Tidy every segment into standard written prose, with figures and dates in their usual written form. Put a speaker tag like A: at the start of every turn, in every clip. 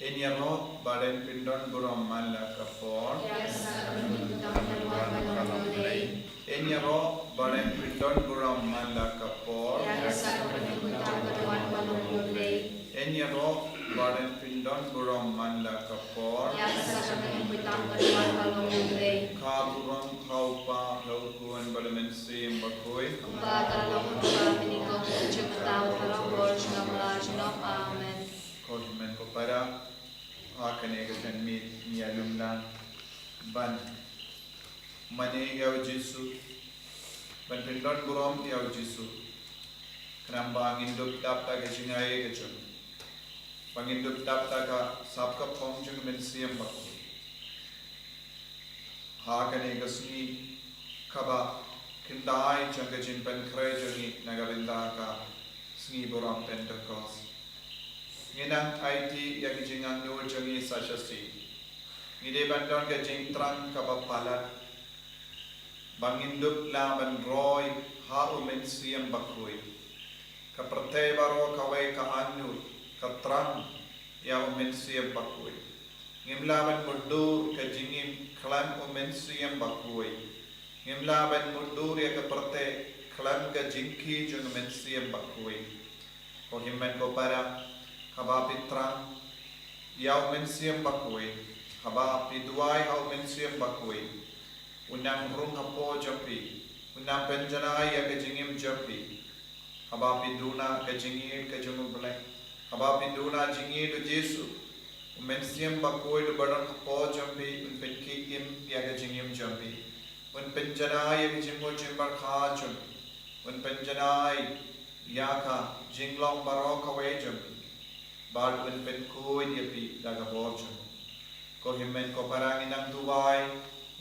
A: Enyaro badan pindon buram mala kapor. Enyaro badan pindon buram mala kapor. Enyaro badan pindon buram mala kapor. Kaburang kaupa laukuan balaman sim bakoi.
B: Amen.
A: Kohimen ko para akan egen mit nialumna ban mane yaw Jesu ban pindon buram yaw Jesu kenamba nginduk tap ta ke jingai ke chun banginduk tap ta ka sabka phong chung men siam bakoi akan egasni kaba kindai chung ke jin ban krai jungi nagarinda ka sni buram Pentecost Nginang IT yang jingang nur jangi sashasi. Ngide bandon ke jing trang kabapalat. Bangindup la ban roy ha umen siam bakui. Kaperte baro kawai ka anu ka trang ya umen siam bakui. Ngimla ban mudur ke jingim klan umen siam bakui. Ngimla ban mudur ya kaperte klan ke jingki jung umen siam bakui. Ko himmen ko para haba pitrang yau mensiam bakui haba piduai hau mensiam bakui unang rung hapo japi unang penjanai ya kejingim japi haba piduna kejingir kejungu belai haba piduna jingir do Jesu mensiam bakui do badan hapo japi un penkiim ya kejingim japi un penjanai ya kejingu jimbar khajun un penjanai ya ka jinglong barok kawai japi Bal pen koi dia pi daga borjon. Ko himmen ko parang inang tuwai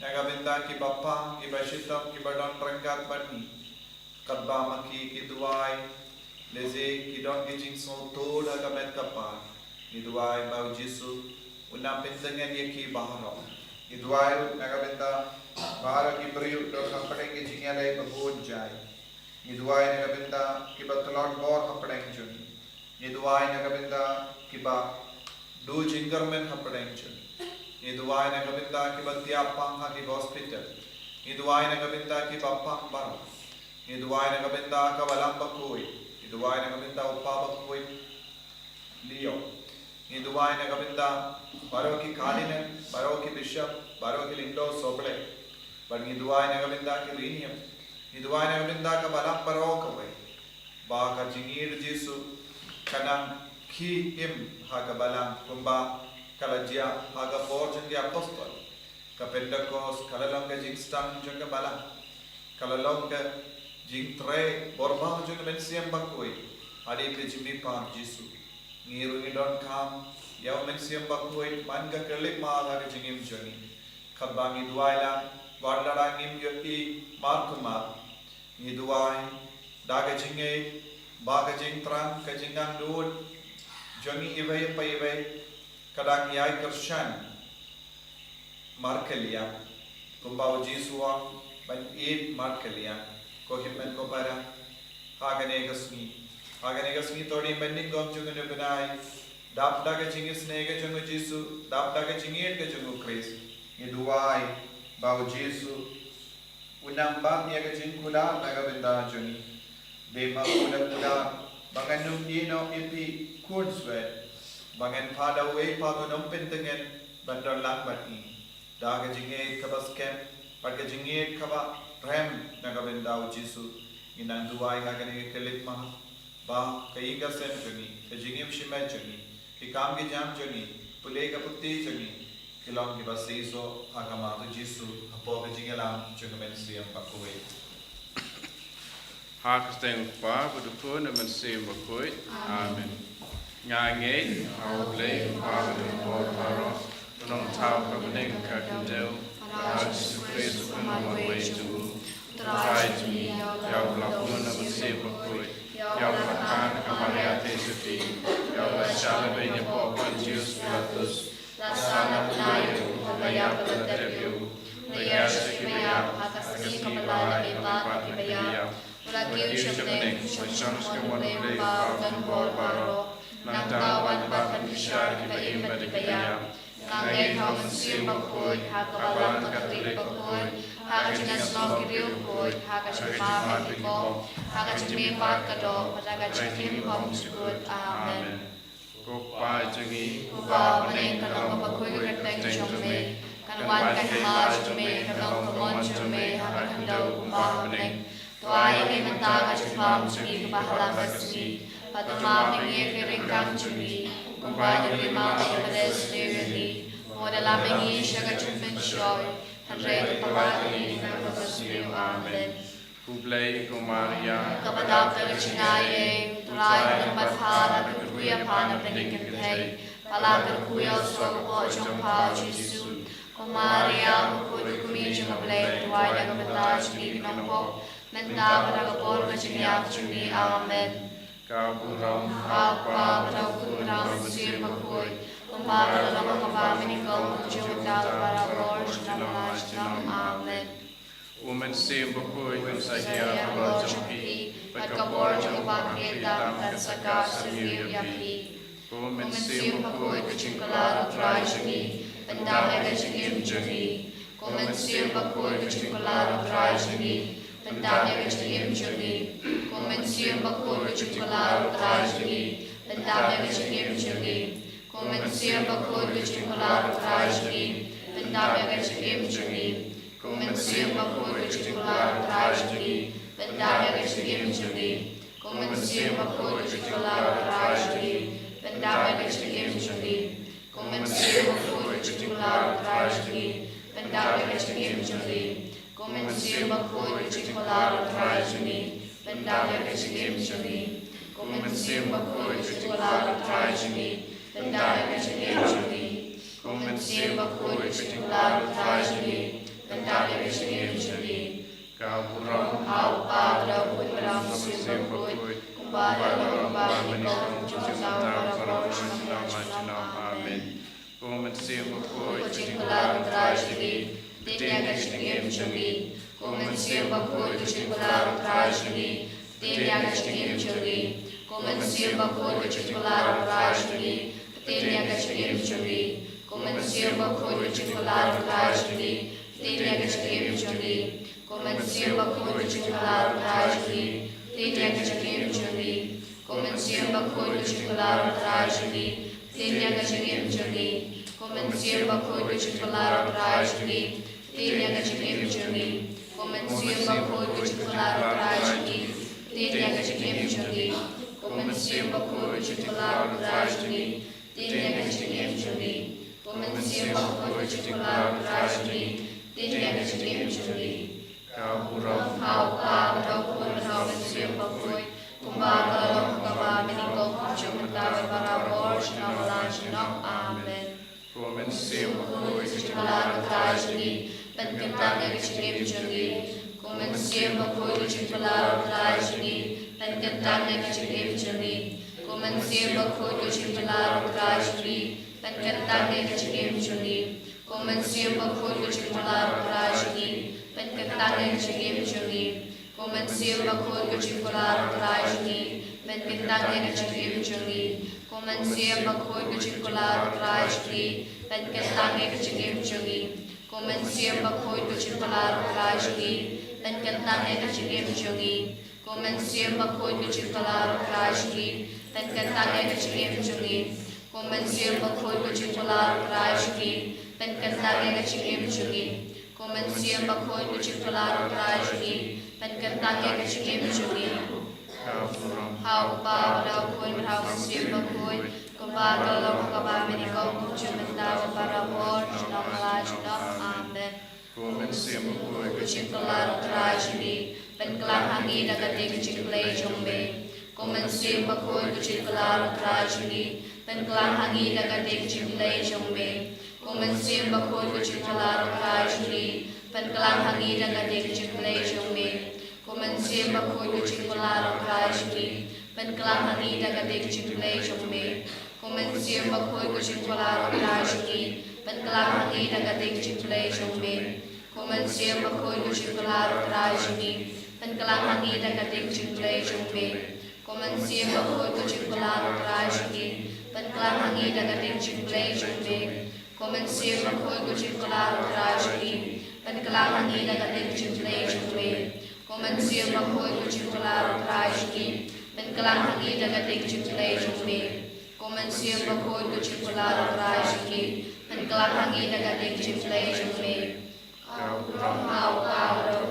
A: naga benda ki bapang ki basitam ki badon rengkat bani. Kadba maki ki tuwai leze ki don ki jing so to daga met kapar. Ki tuwai bau Jesu unna pendengan ye ki baharo. Ki tuwai naga benda baharo ki beriu do kapade ki jing alai babon jai. Ki tuwai naga benda ki batolot bor kapade jun. Niduai nagabinda kiba do jingermen hapadenchen. Niduai nagabinda kiba tiapang haki hospital. Niduai nagabinda kiba pang baro. Niduai nagabinda kawalam bakui. Niduai nagabinda upabakui Leo. Niduai nagabinda baro ki kalinen, baro ki bishop, baro ki lindo soble. But niduai nagabinda ki linium. Niduai nagabinda kawalam baro kawai. Baka jingir Jesu kanang ki im haga balang kumba kalajia haga fortune di apostol ka Pentecost kalalong ka jing stang jung ka balang kalalong ka jing tre borba jung mensiam bakui adi pe jimbi pam Jesu ngiru ngidon kam yaw mensiam bakui man ka kelip ma haga jingim joni khabangi duaila wadara ngim yopi markuma ngiduai daga jinge baga jing trang ka jingang duud jongi iway pa iway kadang yai kershan markelia kumbau Jesuwa ban eid markelia ko himmen ko para hagane gasmi todi mending gom jungu benai dap daga jingis nega jungu Jesu dap daga jingir ka jungu Chris iduai bau Jesu unang bang ya ka jingkula daga benda jungi Dema muda banganum dino ipi kunswet bangan pada we pagunum pentengen bandar lambat ni daga jinge kabaskem pada jinge kaba rem naga bendau Jesu inang duai hagane kelit mah ba kaiga sen joni kejingim shima joni ki kam ki jam joni pule ka putti joni kilom ki basiso agama Jesu apo kejingelam jungamen siam pakue
C: Haksteng pa budukun men sim bakoi amen ngai au le pa de por paro nong tau ka bening ka kendel Jesus Christ kun ma way to try to me ya blakun men sim bakoi ya makan ka maria tesuti ya shala be ni po Pontius Pilatus sana nayo kaya palatebu ya sekibya hakasi kapala le pa kibya Lagi siya bening, masyang siya wanulay, pang bor baro, nang tawan bakan bishar kiba imba di kayam ngai hauman siem bakoi hakabalang katolik bakoi hakajinas no kiriu koi hakajima beniko hakajimi pat kado patagajim hom sukut amen Kupa jangi
A: Kupa maning kanong bakoi kateng chome kanwan kahimaj me kanong kamon chome hakakandaw kupa maning Tuai ni mentang ajifam chumi kebahalang kasih Padma mengi kiringkang chumi Kumpai nerima ibadah sendiri Modala mengi syagat cuman syoy Hadrai kepalani nama kasih amen
C: Kublai kumaria
A: Kepada tercinaye Turai tempat hara berkuya pana peningkan hai Pala berkuya sopo jompa Yesus Kumaria mukut kumi jumablai Tuai dan kepada chumi knompok Menta beragapor macamnya cumi amen
C: Kau kurang
A: Apa beragam sir bakoi Kumpara dalam kepala menikau Jumlah para bor Dalam amen
C: Woman sim bakoi kun sahiya
A: Saya jumpi Berkabor jumpa kita Dan sakar sendiri yapi
C: Woman sim
A: Sim bakoi kecingkalar trajani Benda kecingim juni Woman sim bakoi kecingkalar trajani Bendanya kecingim juni Konvensium bakul kecingkalar trajani Bendanya kecingim juni Konvensium bakul kecingkalar trajani Bendanya kecingim juni Konvensium bakul kecingkalar trajani Bendanya kecingim juni Konvensium bakul kecingkalar trajani Bendanya kecingim juni Konvensium bakul kecingkalar trajani Bendanya kecingim juni Konvensium bakul kecingkalar trajani Bendanya kecingim juni Konvensium bakul kecingkalar trajani Bendanya kecingim juni Konvensium bakul kecingkalar trajani Bendanya kecingim juni
C: Kau kurang
A: Hau padra pun beram sim bakul Kumbara lomba menikah Jumlah para bor
C: amen Woman sim bakoi
A: kecingkalar trajani Bendanya kecingim juni Konvensium bakul kecingkalar trajani Bendanya kecingim juni Konvensium bakul kecingkalar trajani Bendanya kecingim juni Konvensium bakul kecingkalar trajani Bendanya kecingim juni Konvensium bakul kecingkalar trajani Bendanya kecingim juni Konvensium bakul kecingkalar trajani Bendanya kecingim juni Konvensium bakul kecingkalar trajani Bendanya kecingim juni Konvensium bakul kecingkalar trajani Bendanya kecingim juni Konvensium bakul kecingkalar trajani Bendanya kecingim juni Konvensium bakul kecingkalar trajani Bendanya kecingim juni
C: Kau kurang
A: Hau pa berapun konvensium bakul Kumbara lomba menikah Jumlah para bor Dalam amen
C: Woman sim bakoi
A: kecingkalar trajani Bendanya kecingim juni Konvensium bakul kecingkalar trajani Bendanya kecingim juni Konvensium bakul kecingkalar trajani Bendanya kecingim juni Konvensium bakul kecingkalar trajani Bendanya kecingim juni Konvensium bakul kecingkalar trajani Bendanya kecingim juni Konvensium bakul kecingkalar trajani Bendanya kecingim juni Konvensium bakul kecingkalar trajani Bendanya kecingim juni Konvensium bakul kecingkalar trajani Bendanya kecingim juni Konvensium bakul kecingkalar trajani Bendanya kecingim juni Konvensium bakul kecingkalar trajani Bendanya kecingim juni
C: Kau kurang
A: Hau pa berapun konvensium bakul Kumbara lomba menikah Jumlah para bor Dalam amen
C: Woman sim bakoi
A: kecingkalar trajani Bendkelar hangi dagating kecingklay jombe Konvensium bakul kecingkalar trajani Bendkelar hangi dagating kecingklay jombe Konvensium bakul kecingkalar trajani Bendkelar hangi dagating kecingklay jombe Konvensium bakul kecingkalar trajani Bendkelar hangi dagating kecingklay jombe Konvensium bakul kecingkalar trajani Bendkelar hangi dagating kecingklay jombe Konvensium bakul kecingkalar trajani Bendkelar hangi dagating kecingklay jombe
B: Komensia bakoi kuchikular rajki, penklang hangi dagating chimplay chimbe. Komensia bakoi kuchikular rajki, penklang hangi dagating chimplay chimbe. Komensia bakoi kuchikular rajki, penklang hangi dagating chimplay chimbe. Komensia bakoi kuchikular rajki, penklang hangi dagating chimplay chimbe. Au au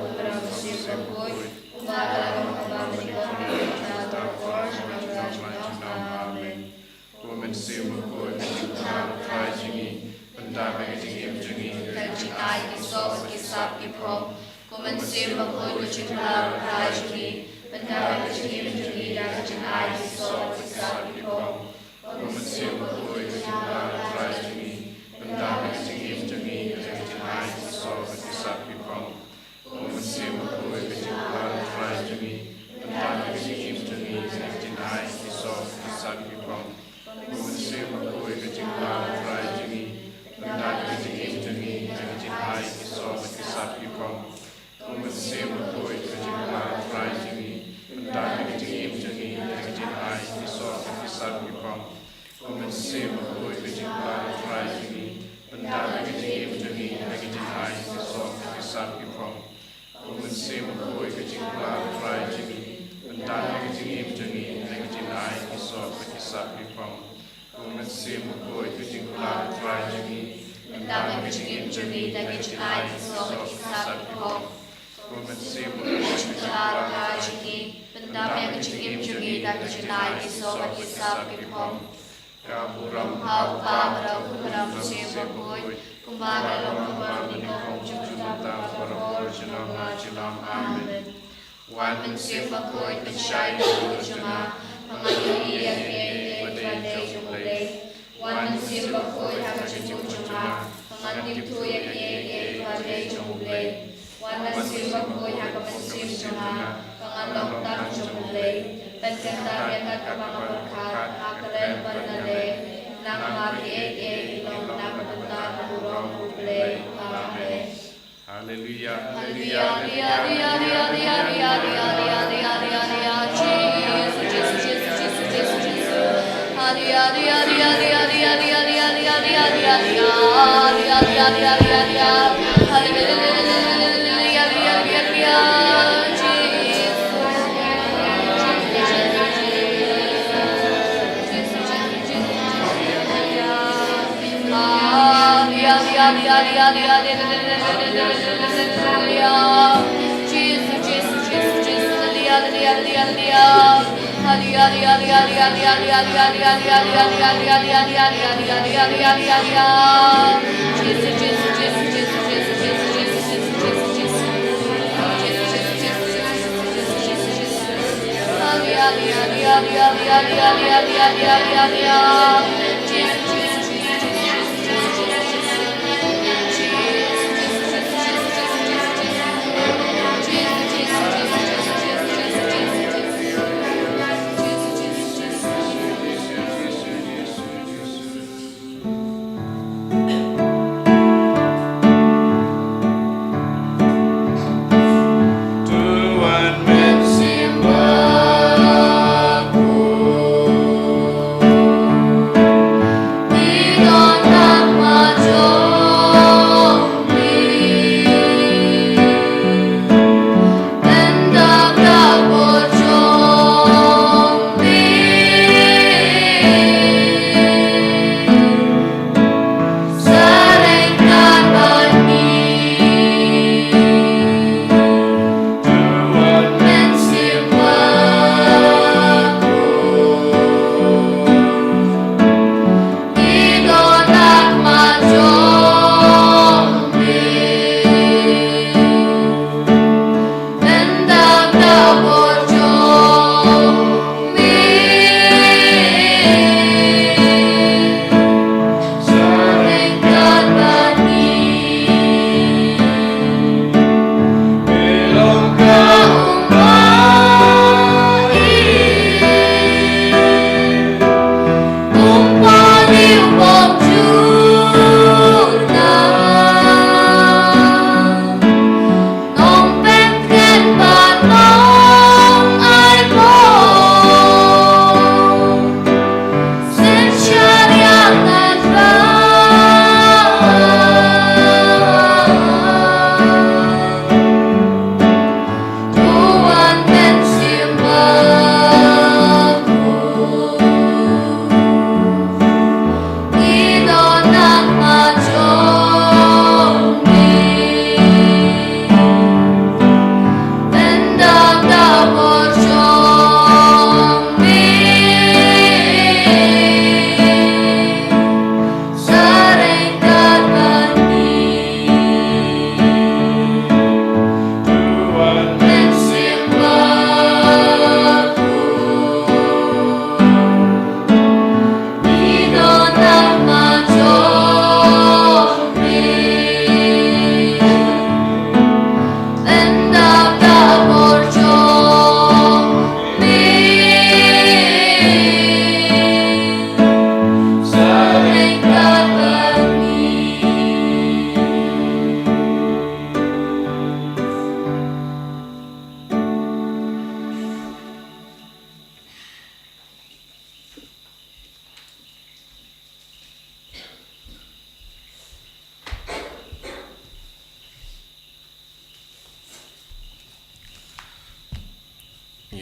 B: umram sir bakoi, umbagalang umbagalikon Amen.
C: Komensia bakoi kuchikular rajki, pendapat jingi
B: Kajinai kisop kisap kipom. Komensia bakoi kuchikular rajki, pendapat jingi kajinai kisop kisap kipom.
C: Komensia bakoi kuchikular rajki, pendapat jingi kajinai kisop kisap kipom. Komensia bakoi kuchikular rajki, pendapat jingi kajinai kisop kisap kipom. Komensia bakoi kuchikular rajki, pendapat jingi kajinai kisop kisap kipom. Komensia bakoi kuchikular rajki, pendapat jingi kajinai kisop kisap kipom. Komensia bakoi kuchikular rajki, pendapat jingi kajinai kisop kisap kipom. Komensia bakoi kuchikular rajki, pendapat jingi kajinai kisop kisap kipom. Komensia bakoi kuchikular rajki,
B: Pendapat jingi kajinai kisop kisap kipom.
C: Komensia bakoi
B: Kuchikular rajki, pendapat jingi kajinai kisop kisap kipom.
C: Kaburam
B: Hau pamrau kuram sir bakoi, kumbagalong kumbalikon
C: Jumata Parapur Shalama Chilam Amen.
B: Wan sir bakoi pensyai kujama, pangayai yai wadai jumulay. Wan sir bakoi hakajimu jama, pangatip tuyak yai wadai jumulay. Wan sir bakoi hakamansim jama, pangalok tak jumulay. Penkentarian at kapangabarkat, hakaren panale, nang mati ilong nakatutan burong bublay. Amen.
C: Hallelujah.
B: Hallelujah, hallelujah, hallelujah, hallelujah, hallelujah, Jesus, Jesus, Jesus, Jesus, Jesus, Jesus. Hallelujah, hallelujah, hallelujah, hallelujah, hallelujah, hallelujah, hallelujah,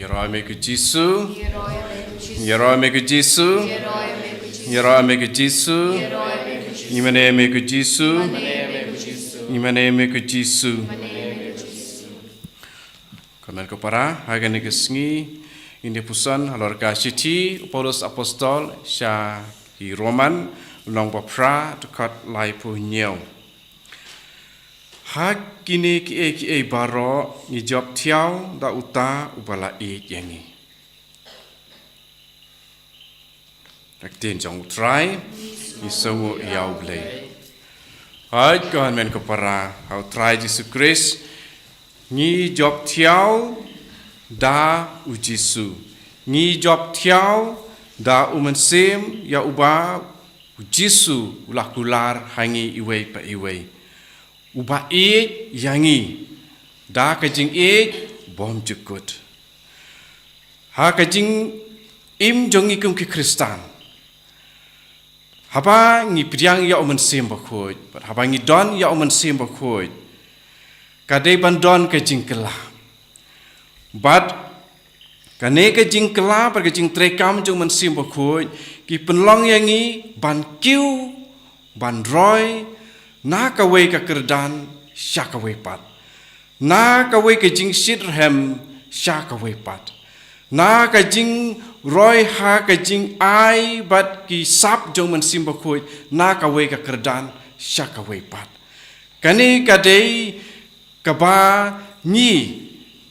C: Yeroi me ku Jisu. Yeroi me ku Jisu. Yeroi me ku Jisu. Imane me ku Jisu. Imane me ku Jisu. Kamen ko para hagan ke sengi ini pusan halor ka siti Paulus apostol sya di Roman long bapra dekat lai pu nyau. Hak kini ki baro ni job tiau da uta ubala yangi. Raktin jong try ni semua yau blai. Hai kan men ko para how try Jesus Christ ni job tiau da ujisu. Ni job tiau da umensim ya uba ujisu ulah kular hangi iwei pa iwei. Uba yangi da kajing bom jukut. Ha kajing im jongi kum ki Kristan. Haba ngi priang ya umensim bakoi, haba ngi don ya umensim bakoi. Kadai bandon kajing kelah. But kane kajing kelah par kajing trekam jong mensim bakoi ki penlong yangi ban kiu ban roy na kawe ka kerdan sya kawe pat. Na kawe kajing sitrhem sya kawe pat. Na kajing roy ha kajing ai bat ki sap jong mensim bakoi na kawe ka kerdan sya kawe pat. Kane kadai kaba ni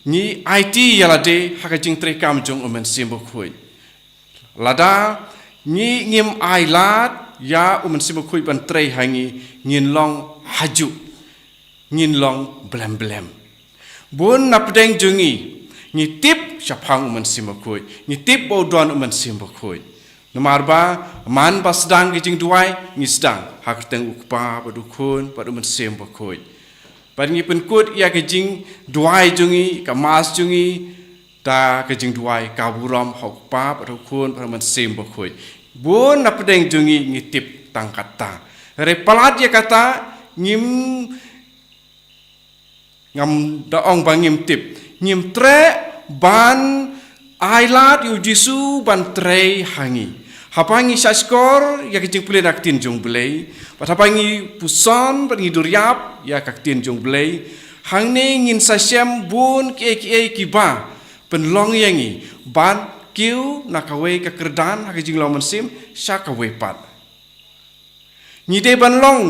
C: IT yalade hakajing trekam jong umen simbo khui lada ni ngim ailat ya umen simbo khui ban tre hangi ngin long haju ngin long blem bun napdeng jungi ni tip syapang umen simbo khui ni tip bodon umen simbo khui namarba man basdang kijing duai ni sedang hakateng ukpa badukun pad umen simbo khui. Paringi penkut ia kejing duai jungi, kamas jungi, ta kejing duai kaburam hok pap rukun paraman sem bakoi. Bun napdeng jungi ngitip tangkata. Repalat dia kata ngim ngam daong bangim tip. Ngim tre ban ailat yu jisu ban tre hangi. Hapangi saskor ya kecing pulih naktin jong belai. Hapangi puson pangi duriap ya kaktin jong belai. Hang ne ngin sasyam bun ki ba penlong yangi ban kiu nakawe kekerdan hakijing lawan sim syakawe pat. Ngide ban long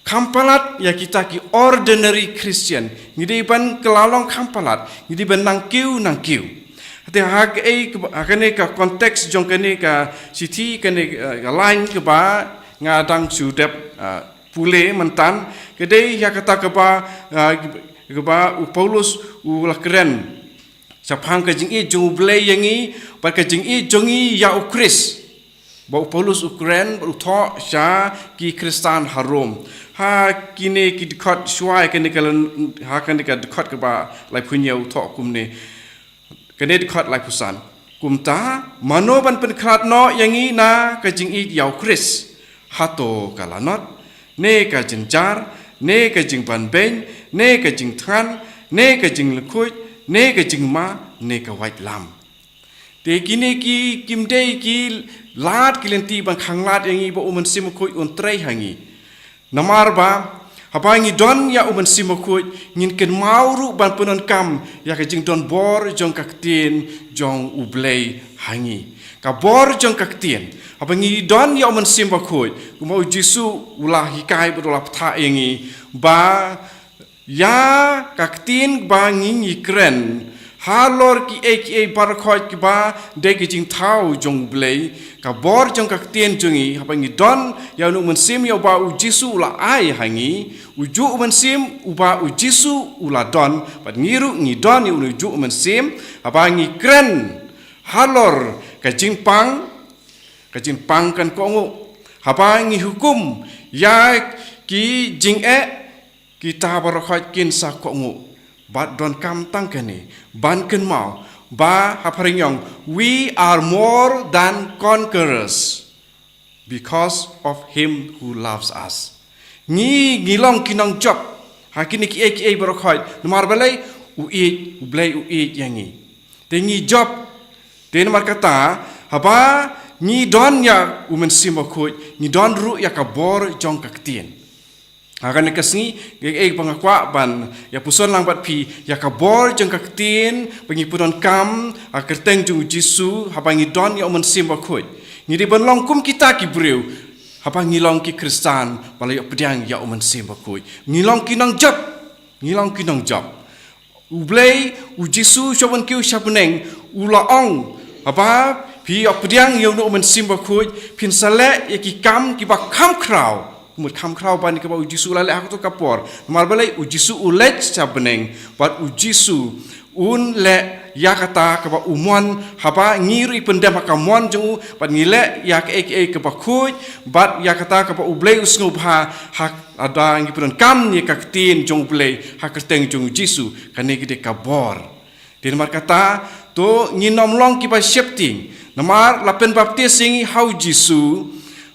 C: kampalat ya kita ki ordinary Christian. Ngide ban kelalong kampalat, ngide ban nang kiu. Hati kene ka konteks jong kene ka siti kene lain ke ba ngadang sudep pule mentan kedai ya kata ke ba Paulus ulah keren sapang ke jing jong blai yangi par ke jing jongi ya ukris ba Paulus ukren ba utho sha ki Kristan harom ha kine ki dekat suai kene kalan ha kene ka dekat ke ba lai punya utho kumne kene dekat lai pusan kumta mano ban penkrat no yangi na kajing yau kris hato kalanot ne kajing jar ne kajing ban ben ne kajing than ne kajing lekut ne kajing ma ne ka white lam te kini ki kimdei ki lat kilenti ban khanglat yangi bo umen simukoi on trei hangi namar ba hapangi don ya umen simukoi ngin ken mauru ban punon kam ya kajing don bor jong kaktin jong ublei hangi ka bor jong kaktin hapangi don ya umen simukoi kumau jisu ulah hikai berulah pta yangi ba ya kaktin ba ngi kren halor ki barakhoit ki ba de kijing thau jong blei ka bor jong kaktin jongi hapangi don ya nu mensim ya ba u jisu la ai hangi uju mensim uba u jisu ula don pat ngiru ngi don ni uju mensim hapangi kren halor kajing pang kan kongu hapangi hukum ya ki jing kita barakhoit kin sa kongu But don't come tangkani, ban ken mau, ba haparingong. We are more than conquerors because of Him who loves us. Ngilong kinong job, hakini ki barokhoy. Nomar balay ublay yangi. Tengi job. Den markata haba ni don ya umen simakut ni don ru ya kabor jong kaktien. Akan nekasni pangakwa ban ya puson lang bat pi ya kabor jong kaktien pengipunan kam akerteng jong Jisu haba ni don ya umen simakut. Ni di ban long kum kita ki breu haba ngilong ki Kristan balai pediang ya umen simakut. Ngilong kinang job. Ngilong kinang job. Ublay Jisu shaban kiu shabeneng ulaong apa pi opdiang yang no men simba kuj pin sale ki kam ki ba kam kraw mut kam kraw ban ki ba Jisu lale aku to kapor mar balai Jisu ulet shabeneng bat Jisu un le ya kata ka ba umon haba ngiri pendam kamon jung bat ngile ya ke ba kuj bat ya kata ka ba ublay usngu ha hak ada ngi pun kam ni kaktin jong ublay hak kerteng jong Jisu kane ki de kabor din mar kata to nginom long ki ba shepting namar lapen baptising hau Jisu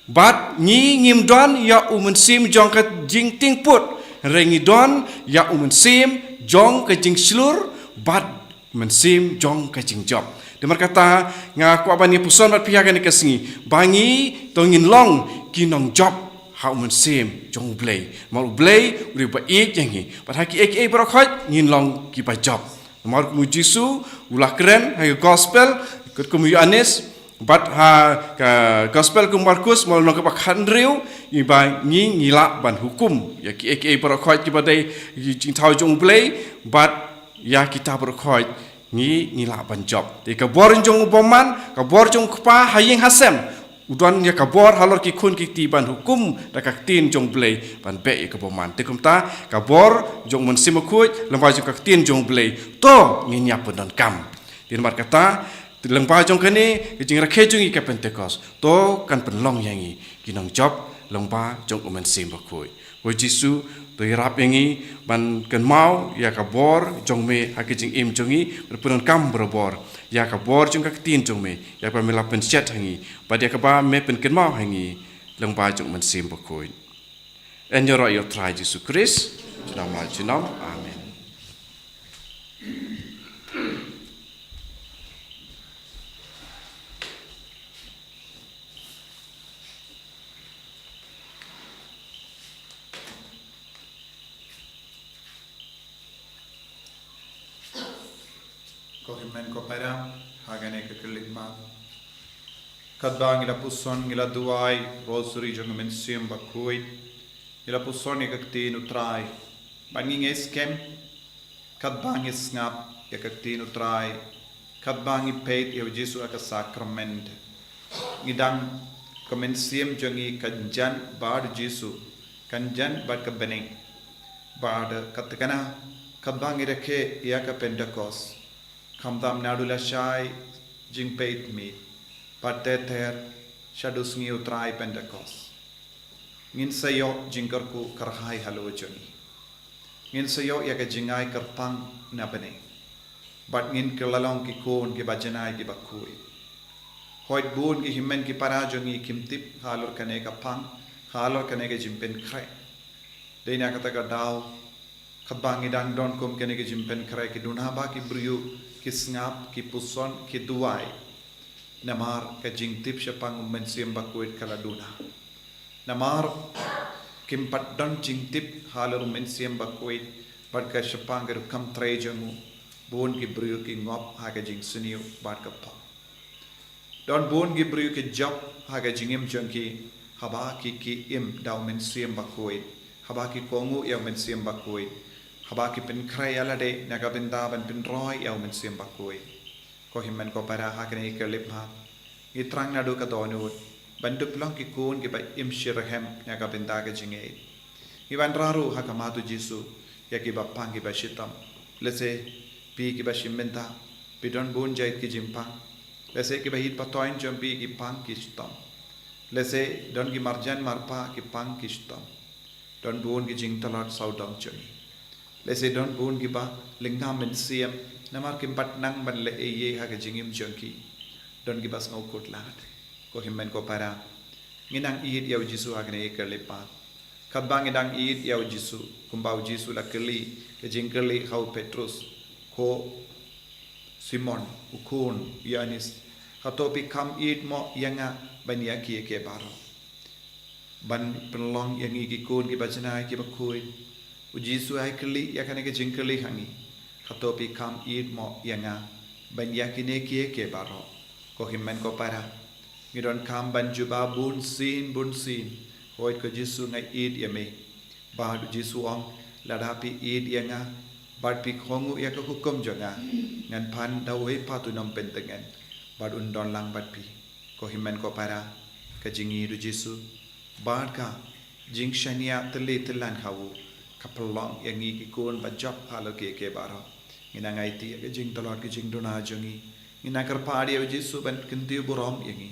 C: bat ngi ngim don ya umen sim jong ka jing ting put rengi don ya umen sim jong ka jing slur bat men sim jong ka jing job demar kata nga ko abani puson bat pihak ni kasingi bangi to ngin long kinong job hau men sim jong blay mal blay uri ba ik yangi bat haki ek barokhat ngin long ki ba job namar ku Jisu ulah keren hai gospel ikut ku Yohanes bat ha ka gospel ku Markus mal no ka khandriu iba ngi ngila ban hukum ya ki ek barokhat ki badai jing thau jong blay bat ya kita barokhat ngi ngila ban job te ka bor jong boman ka bor jong kpa haying hasem udon ya ka bor halor ki khun ki ti ban hukum da ka tin jong blay ban be ka boman te kumta ka bor jong men simakut lamba jong ka tin jong blay to ngi nya pun kam din mar kata lamba jong kane jing rakhe jong ka Pentecost to kan penlong yangi kinong job lamba jong men simakut wo Jisu to irap yangi ban kan mau ya ka bor jong me hakijing im jongi pun kam berbor ya ka bor jong ka tin jong me ya pa mela pen chat hangi pa dia ka ba me pen ken mau hangi lang ba jong men sim bakoi en yo ro yo try Jisu Christ nama jinam amen.
A: Kohimen ko para hagane ke kelima kadbang ila puson ila duai rosary jong men sim bakoi ila puson ya kaktin utrai banging eskem kadbang isngap ya kaktin utrai kadbang ipet ya Jisu aka sakrament ngidang komen sim jongi kanjan bad Jisu kanjan bad kabene bad katkana kadbang irakhe ya ka Pentecost Kamdam nadula shai jing peit mi pateter shadus ngi utrai Pentecost ngin sayo jingkarku karhai halo joni ngin sayo ya ka jingai karpang na bane bat ngin kelalong ki kon ki bajanai ki bakui hoit bun ki himmen ki para jongi kimtip halor kane ka pang halor kane ka jimpen krai deina kata ka daw khabangi dang don kom kane ka jimpen krai ki dunaba ki briu ki sngap ki puson ki duai namar ka jingtip syapang mensiam bakuit kala duna namar kim paddan jingtip halur mensiam bakuit bad ka syapang ka kam trai jamu bon ki briu ki ngop ha ka jing suniu bad ka pa don bon ki briu ki job ha ka jingim jangki haba ki im daw mensiam bakuit haba ki kongu ya mensiam bakuit haba ki pen krai ala de naga benda ban pen roy ya men sim bakoi ko himmen ko para ha kene ke lip ha itrang na do ka donu bandu plong ki kun ki ba im shirhem naga benda ka jinge iban raru ha ka matu Jisu ya ki ba pang ki ba shitam lese pi ki ba shimmenta pi don bun jait ki jimpa lese ki ba hit patoin jampi ki pang ki shitam lese don ki marjan marpa ki pang ki shitam don bun ki jing talat saudam choni lese don bun giba lingam men siam namar kim pat nang ban le ye ha ka jingim jonki don giba snau kot lat ko himmen ko para nginang iit yaw Jisu ha kene ke lepa kadbang idang iit yaw Jisu kumbau Jisu la keli ke jingkeli hau Petrus ko Simon ukun Yanis hatopi kam eat mo yanga banya kie ke baro ban penlong yang iki kun ki bacana ki bakui uji su ai kli yakane ke jingkli hangi hatopi kam eat mo yanga banya kine kie ke baro ko himmen ko para ngidon kam banju ba bun sin hoit ko jisu ngai eat yame ba jisu ong ladapi eat yanga bad pi khongu ya ko hukum jonga ngan pan dawai patu nam pentengan bad undon lang bad pi ko himmen ko para ka jingi du jisu bad ka jing shania tele telan khawu kapalong yangi ki kun ba job halo ke baro ngina ngai ti ka jing tolot ki jing dona jongi ngina kar padi du jisu ban kinti burom yangi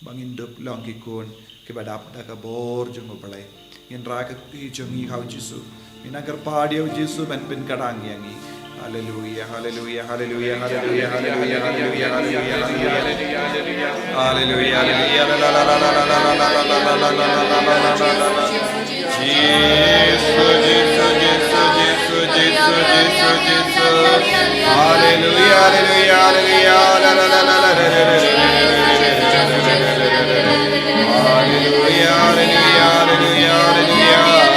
A: bangin dop long ki kun ke badap da ka bor jongo balai ngin ra ka ti jongi khaw jisu Inagar padio Jesu ben kadang yangi. Hallelujah, hallelujah, hallelujah, hallelujah, hallelujah, hallelujah, hallelujah, hallelujah, hallelujah, la la la la la la la la la la la la la la. Jesus, Jesus, Jesus, Jesus, Jesus, Jesus, Jesus. Hallelujah, hallelujah, hallelujah, la la la la la la la la. Hallelujah, hallelujah, hallelujah, hallelujah.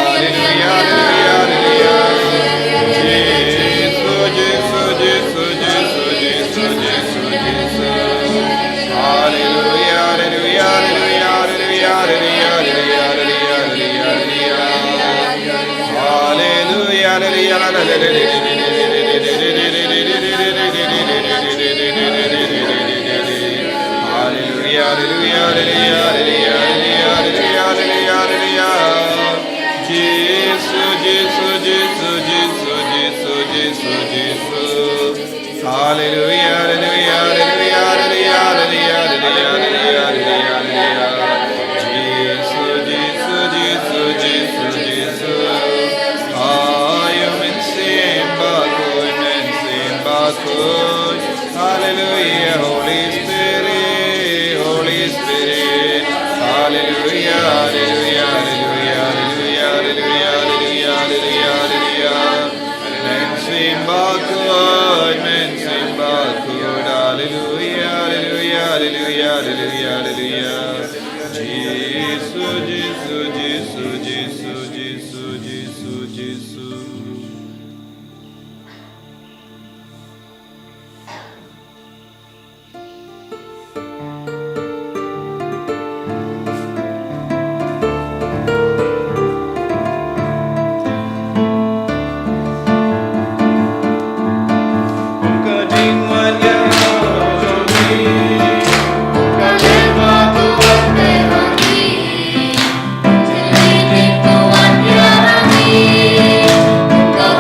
B: Go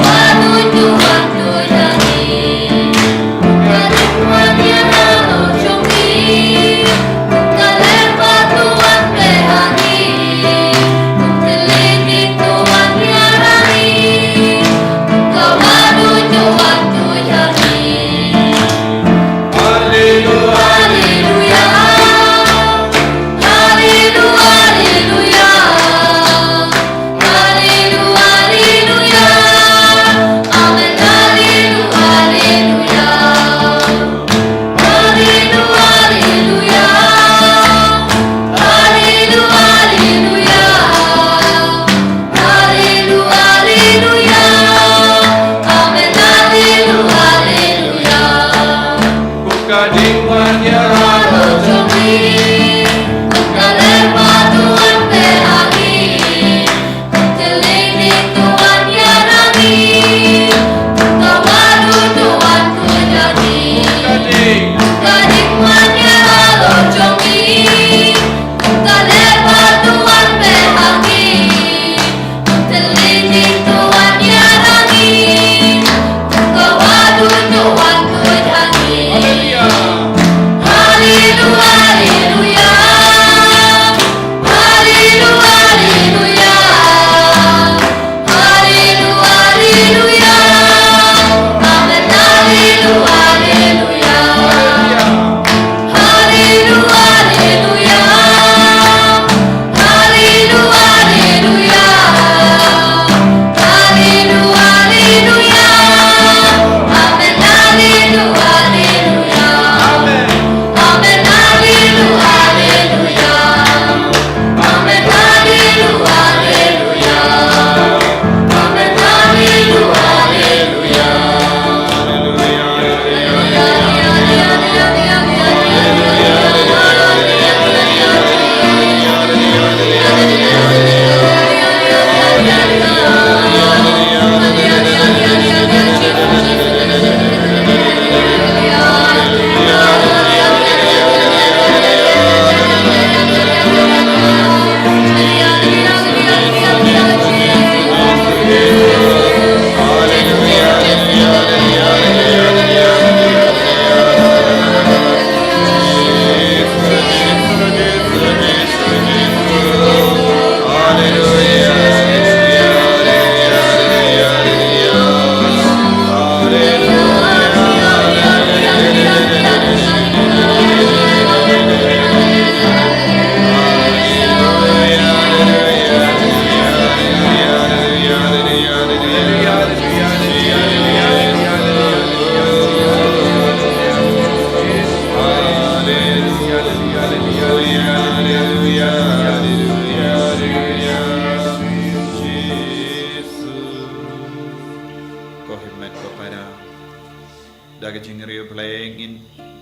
A: daga jingri playing in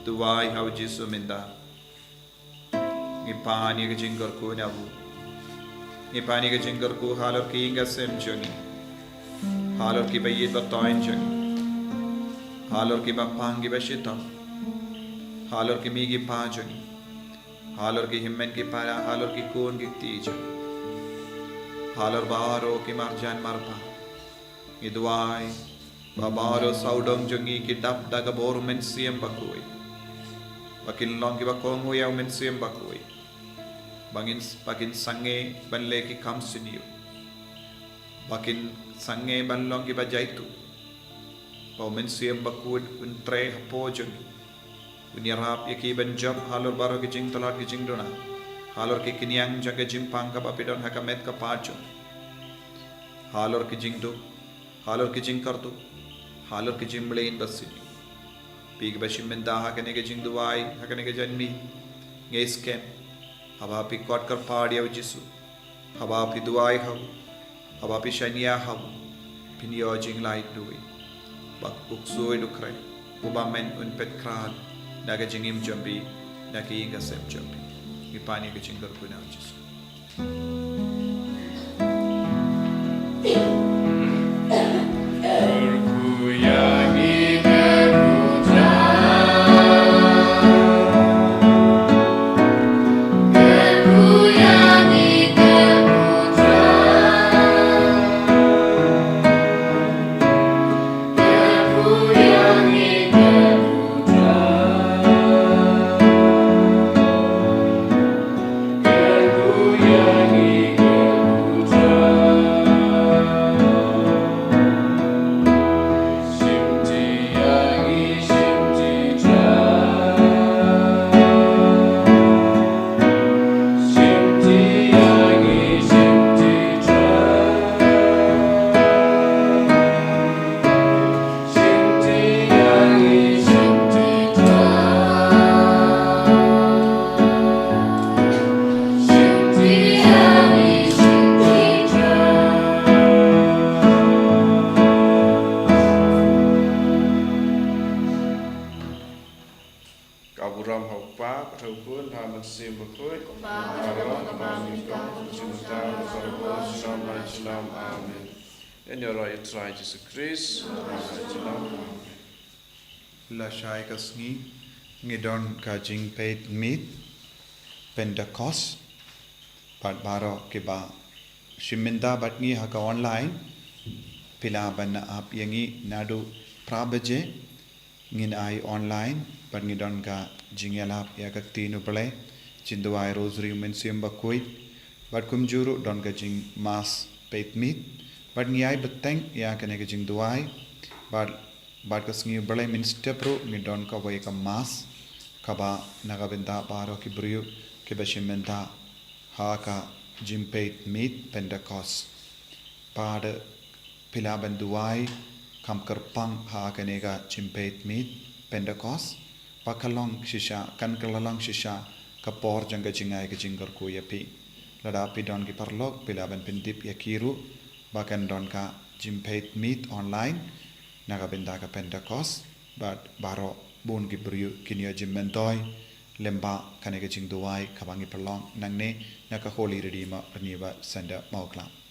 A: tuwai how jisu minda ngipani ga jingor ku nabu ngipani ga jingor ku halor ki inga sem jongi halor ki bayit batoin jongi halor ki bapangi bashita halor ki migi pa jongi halor ki himmen ki para halor ki kun ki tijo halor baro ki marjan marpa idwai babaro saudong jongi ki dap daga boru men siem bakui bakin long ki bakong ho yaw men siem bakui bakin sange banle ki kam siniyo bakin sange banlong ki bajaitu pau men siem bakui untre hapo jongi unyarap yaki banjab halor baro ki jing talat ki jing dona halor ki kinyang jaga jimpang ka papidon hakamet ka pacho halor ki jing do halor ki jing kartu halor ki jing mlein basini pig bashim menda hakane ke jing duwai hakane ke janmi ngeisken haba pi kot kar paadi au jisu haba pi duwai haw haba pi shania haw pinyo jing light duwi bak uksoi dukrai ubamen un pet kran naga jingim jambi naki inga sem jambi ipani ke jing kar kuna jisu
C: Kaburam hokpa pathopun thaman sim bakoi aron amin kam cinta berbos shalom amin in your right try Jesus Christ shalom
A: la shai kasngi ngidon ka jing peit meet Pentecost pat baro ke ba shiminda batngi haka online pila ban ap yangi nadu prabaje ngin ai online pat ngidon ka jingelap ya ka tinu pale chinduai rosary men siamba koi bat kumjuru don ka jing mas peit meet bat ngiai beteng ya ka ne ka jing duai bat ka sngi pale minister pro ngidon ka wai ka mas kaba nagabenda baro ki brio ke bashimenta ha ka jing peit meet Pentecost pad pila banduai kam kerpang ha ka ne ka jing peit meet Pentecost pakalong shisha kan kalalong shisha kapor jangga jingai ke jinggar ko yapi lada pi don ki parlok pila ban pindip yakiru bakan don ka jimpeit meet online naga benda ka Pentecost but baro bun ki brio kinyo jimmentoi lemba kanega jingduai kabangi parlong nangne naka holy redeemer aniba senda mauklam